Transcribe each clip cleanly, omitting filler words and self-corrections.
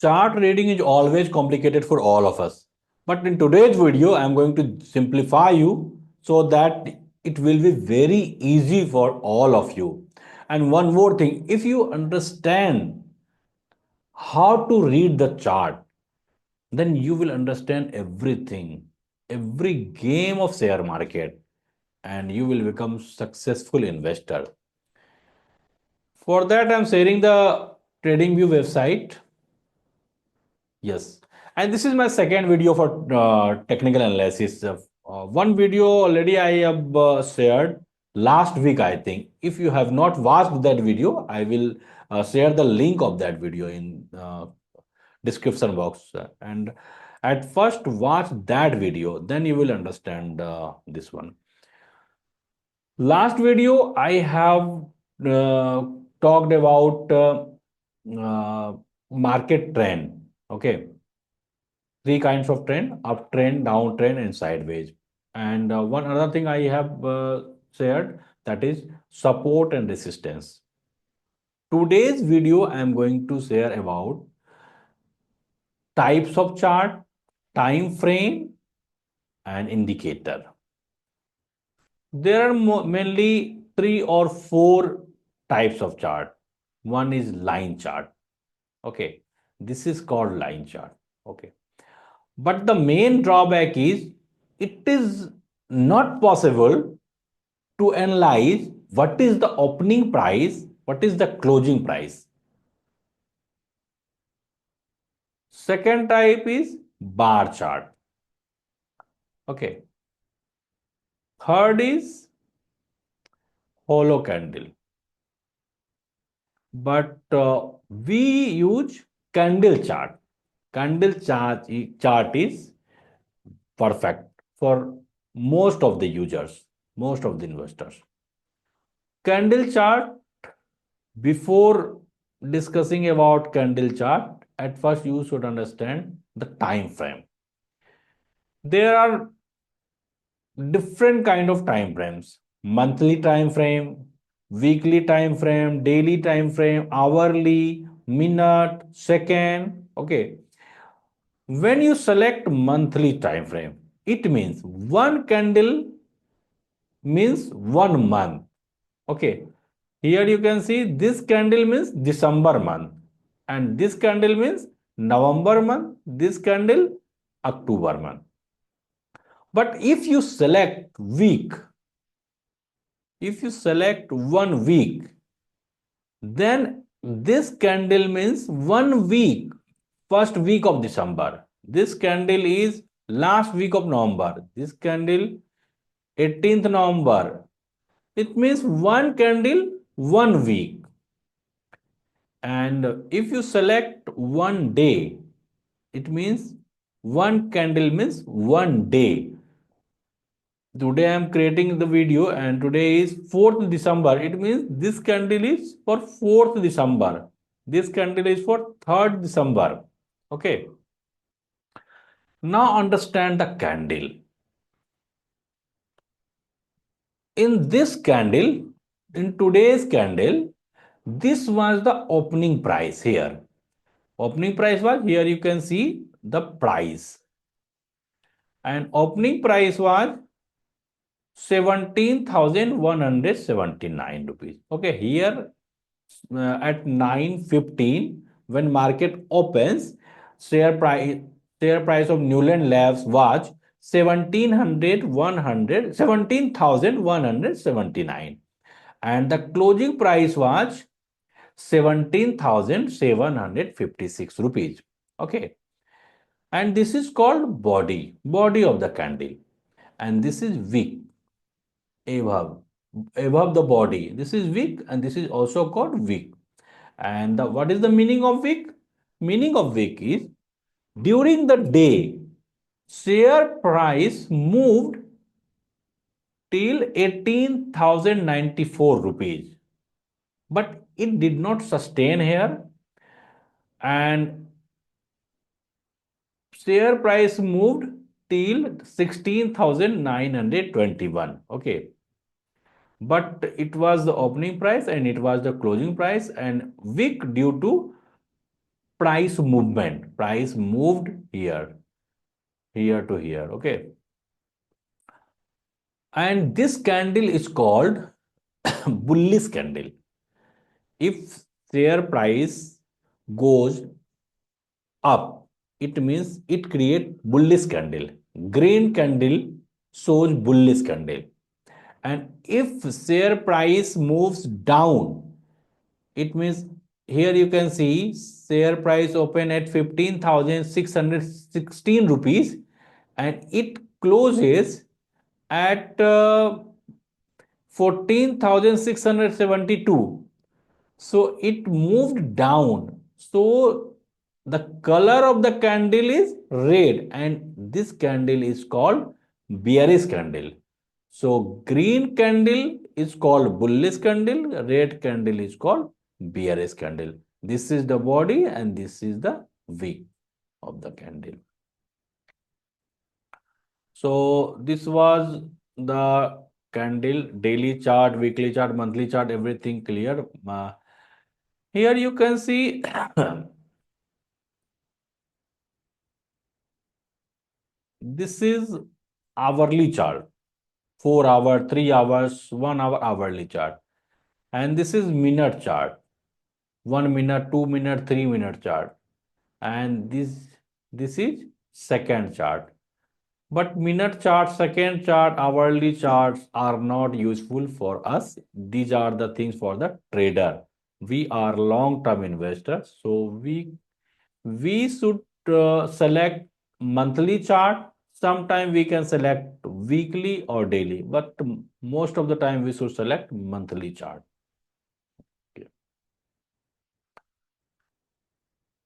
Chart reading is always complicated for all of us. But in today's video, I'm going to simplify you so that it will be very easy for all of you. And one more thing, if you understand how to read the chart, then you will understand everything, every game of share market, and you will become successful investor. For that, I'm sharing the TradingView website. Yes, and this is my second video for technical analysis. One video already I have shared last week, I think. If you have not watched that video, I will share the link of that video in description box. And at first, watch that video, then you will understand this one. Last video, I have uh, talked about market trend. Okay, three kinds of trend: uptrend, downtrend, and sideways. And one other thing I have shared, that is support and resistance. Today's video I am going to share about types of chart, time frame, and indicator. There are mainly three or four types of chart. One is line chart. Okay, this is called line chart. Okay, but the main drawback is it is not possible to analyze what is the opening price, what is the closing price. Second type is bar chart. Okay. Third is hollow candle. But we use candle chart. Chart is perfect for most of the users, most of the investors. Candle chart, before discussing about candle chart, at first you should understand the time frame. There are different kind of time frames: monthly time frame, weekly time frame, daily time frame, hourly, minute, second. Okay, when you select monthly time frame, it means one candle means 1 month. Okay, here you can see this candle means December month, and this candle means November month, this candle October month. But if you select week, if you select 1 week, then this candle means 1 week, first week of December. This candle is last week of November. This candle 18th November. It means one candle, 1 week. And if you select 1 day, it means one candle means 1 day. Today I am creating the video and today is 4th December. It means this candle is for 4th December. This candle is for 3rd December. Okay. Now understand the candle. In this candle, in today's candle, this was the opening price here. Opening price was here, you can see the price. And opening price was 17,179 rupees. Okay, here at 9:15 when market opens, share price of Newland Labs was 17,179 and the closing price was 17,756 rupees. Okay, and this is called body of the candle, and this is wick, above the body. This is wick and this is also called wick. And what is the meaning of wick? Meaning of wick is during the day, share price moved till 18,094 rupees. But it did not sustain here and share price moved till 16,921. Okay. But it was the opening price and it was the closing price, and wick due to price movement. Price moved here, here to here. Okay. And this candle is called bullish candle. If share price goes up, it means it create bullish candle. Green candle shows bullish candle. And if share price moves down, it means here you can see share price open at 15,616 rupees and it closes at 14,672. So it moved down. So the color of the candle is red and this candle is called bearish candle. So green candle is called bullish candle, red candle is called bearish candle. This is the body and this is the wick of the candle. So this was the candle daily chart, weekly chart, monthly chart, everything clear. Here you can see this is hourly chart, 4 hour, 3 hours, 1 hour hourly chart. And this is minute chart, 1 minute, 2 minute, 3 minute chart. And this is second chart. But minute chart, second chart, hourly charts are not useful for us. These are the things for the trader. We are long-term investors, so we should select monthly chart. Sometime we can select weekly or daily, but most of the time we should select monthly chart. Okay.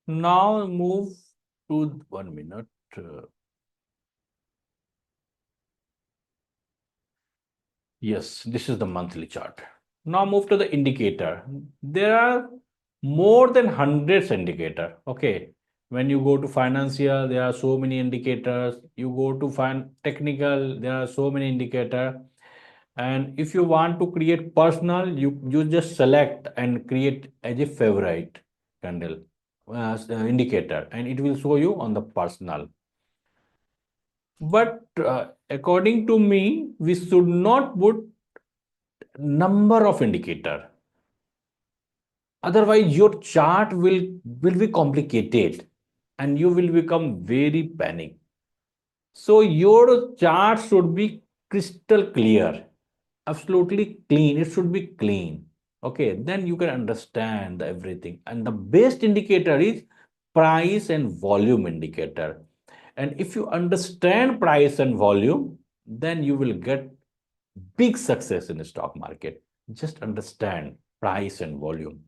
Now move to 1 minute. Yes, this is the monthly chart. Now move to the indicator. There are more than hundreds indicator. Okay. When you go to financial, there are so many indicators. You go to find technical, there are so many indicator. And if you want to create personal, you just select and create as a favorite candle indicator, and it will show you on the personal. But according to me, we should not put number of indicator. Otherwise, your chart will be complicated and you will become very panic. So your chart should be crystal clear, absolutely clean. It should be clean. Okay, then you can understand everything. And the best indicator is price and volume indicator. And if you understand price and volume, then you will get big success in the stock market. Just understand price and volume.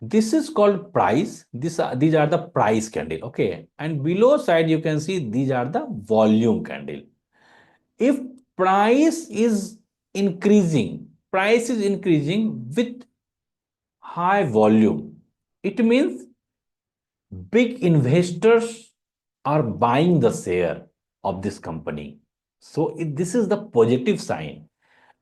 This is called price. These are the price candle. Okay. And below side, you can see these are the volume candle. If price is increasing with high volume, it means big investors are buying the share of this company. So this is the positive sign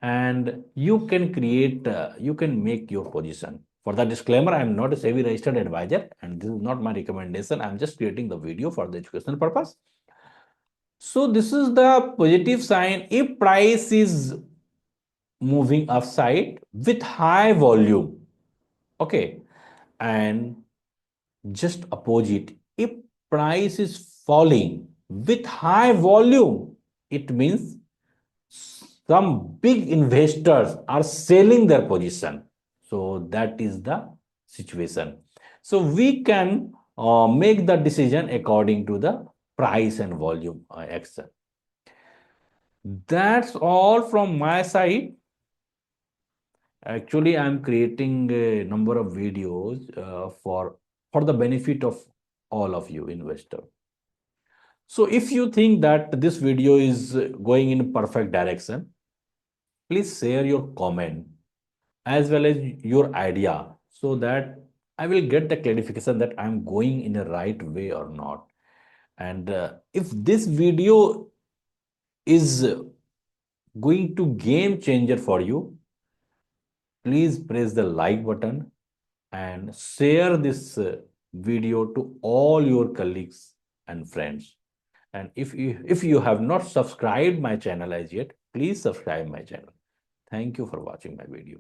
and you can create, you can make your position. For the disclaimer, I am not a SEBI registered advisor and this is not my recommendation. I am just creating the video for the educational purpose. So this is the positive sign. If price is moving upside with high volume, okay, and just opposite, if price is falling with high volume, it means some big investors are selling their position. So that is the situation. So we can make the decision according to the price and volume action. That's all from my side. Actually, I'm creating a number of videos for the benefit of all of you investor. So if you think that this video is going in perfect direction, please share your comment as well as your idea so that I will get the clarification that I'm going in the right way or not. And if this video is going to game changer for you, please press the like button and share this video to all your colleagues and friends. And if you have not subscribed my channel as yet, please subscribe my channel. Thank you for watching my video.